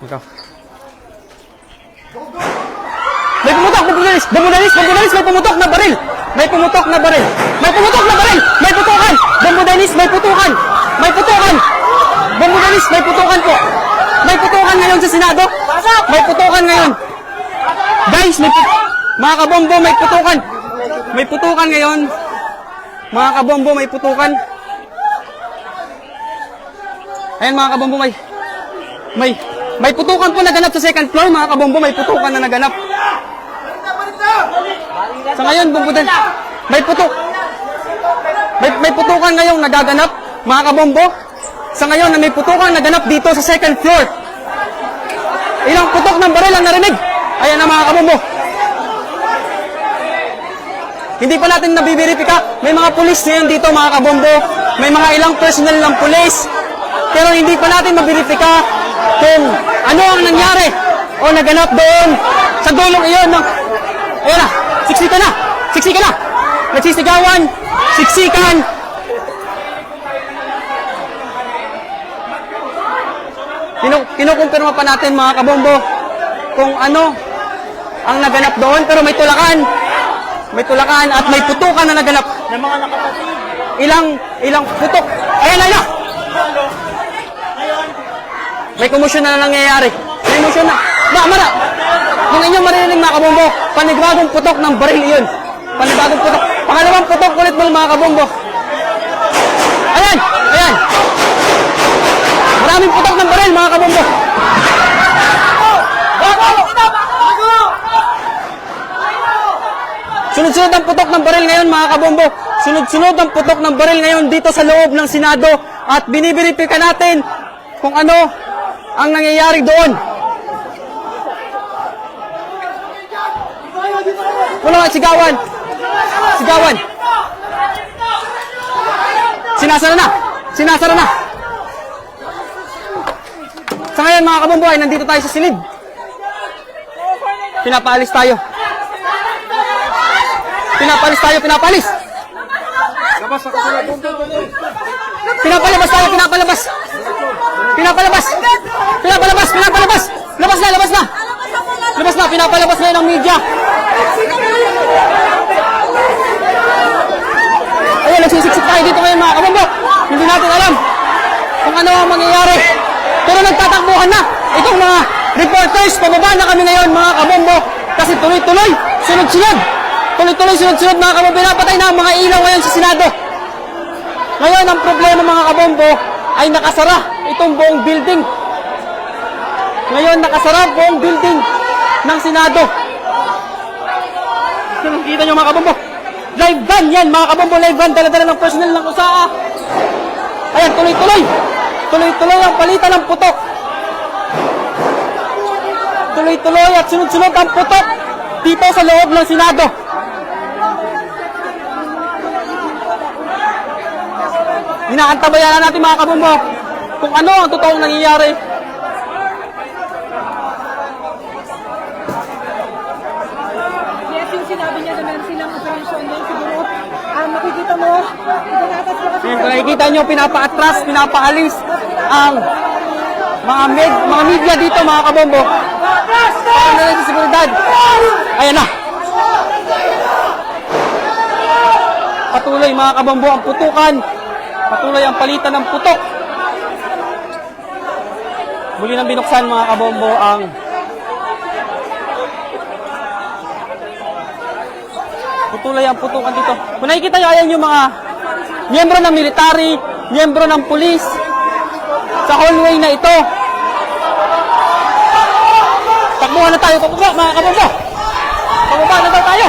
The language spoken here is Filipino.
Ikaw. May pumutok! Bambudanis! Bambudanis! Bambudanis! May pumutok na baril! May pumutok na baril! May pumutok na baril! May putukan! Bambudanis! May putukan! May putukan! Bambudanis! May putukan po! May putukan ngayon sa Senado! May putukan ngayon! Guys! Mga kabombo, may putukan! May putukan ngayon! Mga kabombo, may putukan! Ayan mga kabombo, may putukan po naganap sa second floor, mga kabombo, may putukan na naganap. Sa ngayon, bumbudan, may putukan ngayong nagaganap, mga kabombo. Sa ngayon, na may putukan naganap dito sa second floor. Ilang putok ng baril ang narinig. Ayan na mga kabombo. Hindi pa natin nabibiripika. May mga pulis ngayon dito, mga kabombo. May mga ilang personnel ng pulis. Pero hindi pa natin mabiripika kung ano ang nangyari o naganap doon sa dulong iyon ng... Ayan na, siksika na! Siksika na! Nagsisigawan! Siksikan! Kinukumpirma pa natin mga kabombo kung ano ang naganap doon, pero may tulakan. May tulakan at may putukan na naganap. Ng mga nakapatid. Ilang putok. Ayan na! May komosyon na nangyayari. May komosyon na. Mara! Kung inyong marinig mga kabombo, panibagong putok ng baril iyon. Panibagong putok. Pangalawang putok ulit mga kabombo. Ayan! Ayan! Maraming putok ng baril mga kabombo. Sunod-sunod ang putok ng baril ngayon mga kabombo. Sunod-sunod ang putok ng baril ngayon dito sa loob ng Senado. At binibiripika natin kung ano ang nangyayari doon. Wala nga, sigawan. Sigawan. Sinasara na. Sinasara na. Sa ngayon mga kabombo ay nandito tayo sa silid. Pinapaalis tayo. Pinapalis tayo, pinapalis. Pinapalabas tayo, pinapalabas. Pinapalabas. Pinapalabas, pinapalabas. Labas na, labas na. Labas na, pinapalabas na yun ang media. Ayun, nagsisiksik tayo dito ngayon mga kabombo. Hindi natin alam kung ano ang mangyayari. Pero nagtatakbuhan na itong mga reporters. Pababa na kami ngayon mga kabombo. Kasi tuloy-tuloy, sunod-sunod. Tuloy-tuloy, sunod-sunod mga kabombo. Pinapatay na ang mga ilaw ngayon sa Senado. Ngayon, ang problema mga kabombo ay nakasara itong buong building. Ngayon, nakasara buong building ng Senado. Kita nyo mga kabombo. Live van yan mga kabombo. Live van, dala-dala ng personnel ng USAA. Ayan, tuloy-tuloy. Tuloy-tuloy ang palitan ng putok. Tuloy-tuloy at sunod-sunod ang putok dito sa loob ng Senado. Inaantabayan natin mga kabombo kung ano ang totoong nangyayari. Yes, yung sinabi niya na meron silang operasyon din siguro. Makikita mo, Nakikita nyo, pinapaatras, pinapaalis ang mga media dito mga kabombo. Ano na sa seguridad? Ayan na. Patuloy mga kabombo ang putukan. Patuloy ang palitan ng putok. Muli nang binuksan mga kabombo ang patuloy ang putukan dito. Kung nakikita nyo, ayan yung mga miyembro ng military, miyembro ng pulis sa hallway na ito. Takbuhan na tayo, pababa mga kabombo. Pababa na daw tayo.